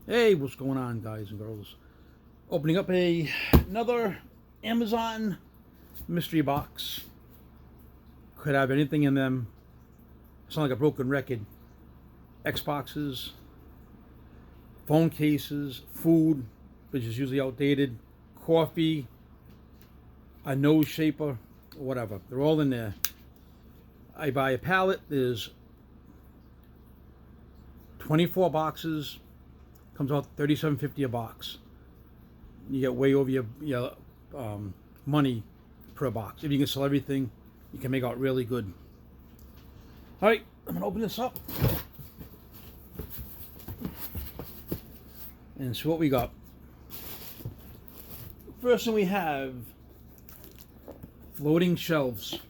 Hey, what's going on, guys and girls? Opening up another Amazon mystery box. Could have anything in them. Sound like a broken record. Xboxes, phone cases, food, which is usually outdated, coffee, a nose shaper, whatever. They're all in there. I buy a pallet. There's 24 boxes. Comes out $37.50 a box. You get way over your money per box. If you can sell everything, you can make out really good. All right, I'm gonna open this up and see what we got. First thing we have floating shelves.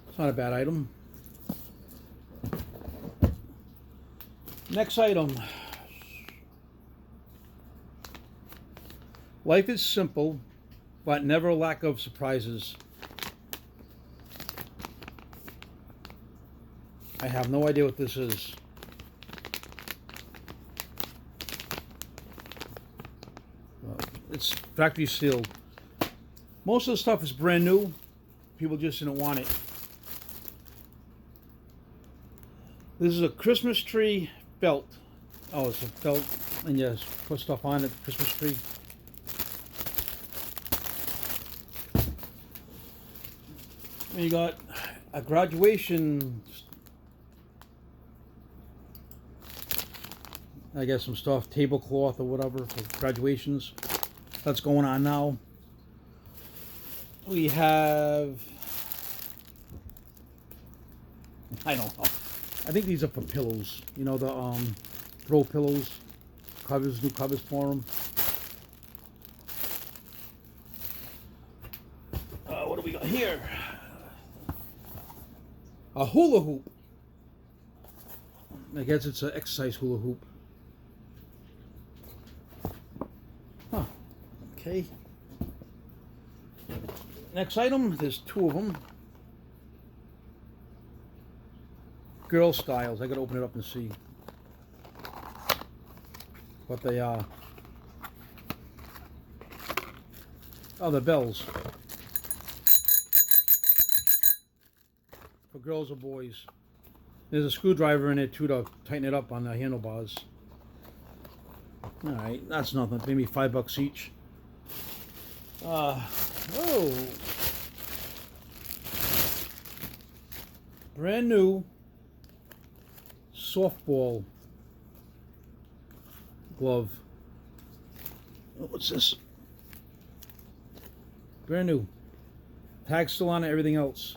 It's not a bad item. Next item. Life is simple, but never a lack of surprises. I have no idea what this is. It's factory sealed. Most of the stuff is brand new. People just didn't want it. This is a Christmas tree belt. Oh, it's a belt, and you put stuff on it, Christmas tree. And you got a graduation, I guess some stuff, tablecloth or whatever for graduations. That's going on now. We have, I don't know. I think these are for pillows. You know, the throw pillows, covers, new covers for them. What do we got here? A hula hoop. I guess it's an exercise hula hoop. Huh. Okay. Next item, there's two of them. Girl styles. I gotta open it up and see what they are. Oh, the bells. For girls or boys. There's a screwdriver in it too to tighten it up on the handlebars. Alright, that's nothing. Maybe $5 each. Oh. Brand new softball glove. Oh, what's this? Brand new. Tag still on it, everything else.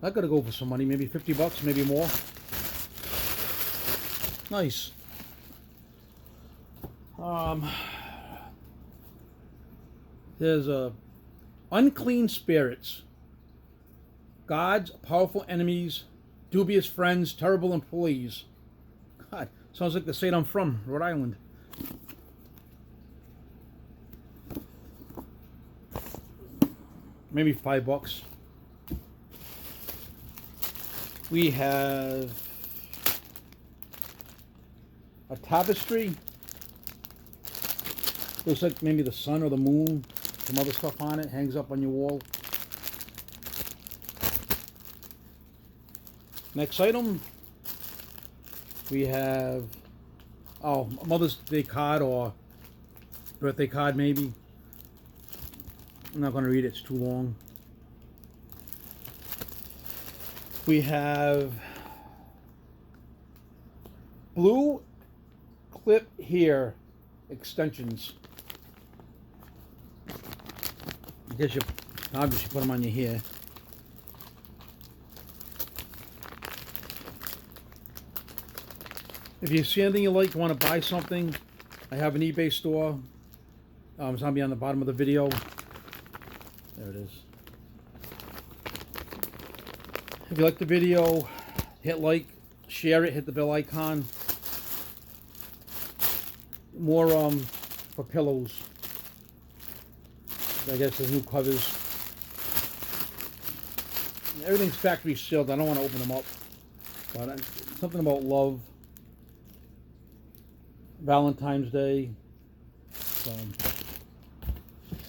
I gotta go for some money, maybe $50, maybe more. Nice. There's unclean spirits, gods, powerful enemies, dubious friends, terrible employees. God, sounds like the state I'm from, Rhode Island. Maybe $5. We have a tapestry. Looks like maybe the sun or the moon. Some other stuff on it. Hangs up on your wall. Next item. We have a Mother's Day card or birthday card maybe. I'm not going to read it. It's too long. We have blue clip here extensions. I guess you obviously put them on your hair. If you see anything you like, you want to buy something, I have an eBay store. It's going to be on the bottom of the video. There it is. If you like the video, hit like, share it, hit the bell icon. More for pillows. I guess there's new covers. Everything's factory sealed. I don't want to open them up. But something about love, Valentine's Day. So,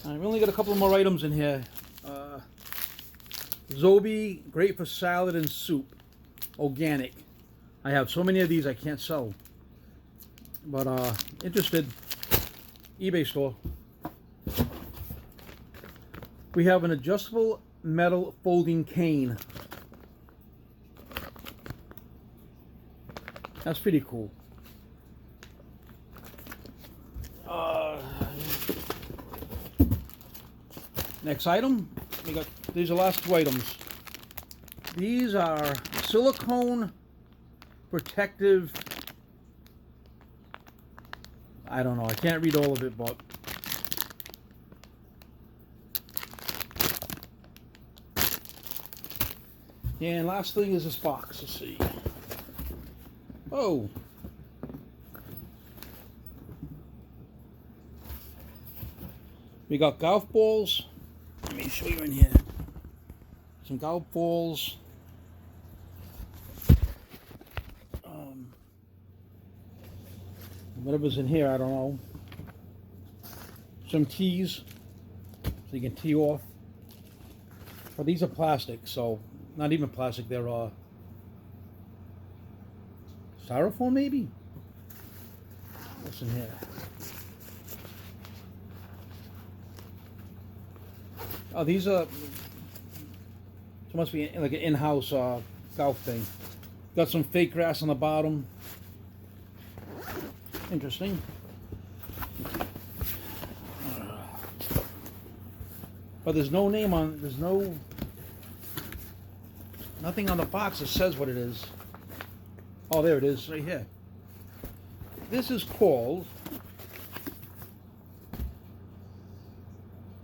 we only got a couple more items in here. Zobi, great for salad and soup, organic. I have so many of these I can't sell. But interested, eBay store. We have an adjustable metal folding cane. That's pretty cool. Next item, we got, these are the last two items. These are silicone protective, I don't know, I can't read all of it, but and last thing is this box. Let's see. Oh, we got golf balls. Let me show you in here. Some golf balls. Whatever's in here, I don't know. Some tees, so you can tee off. But these are plastic, so not even plastic. They're styrofoam, maybe. What's in here? Oh, these are. It must be like an in-house golf thing. Got some fake grass on the bottom. Interesting. But there's no name on. There's nothing on the box that says what it is. Oh, there it is, right here. This is called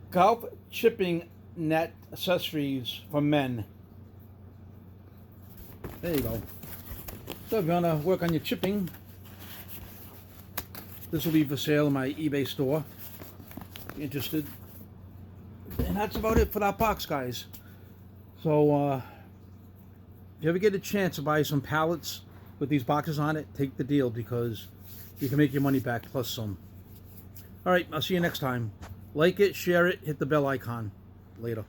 Golf Chipping Net Accessories for Men. There you go. So if you want to work on your chipping, this will be for sale in my eBay store. If you're interested. And that's about it for that box, guys. So, if you ever get a chance to buy some pallets with these boxes on it, take the deal, because you can make your money back plus some. Alright, I'll see you next time. Like it, share it, hit the bell icon. Later.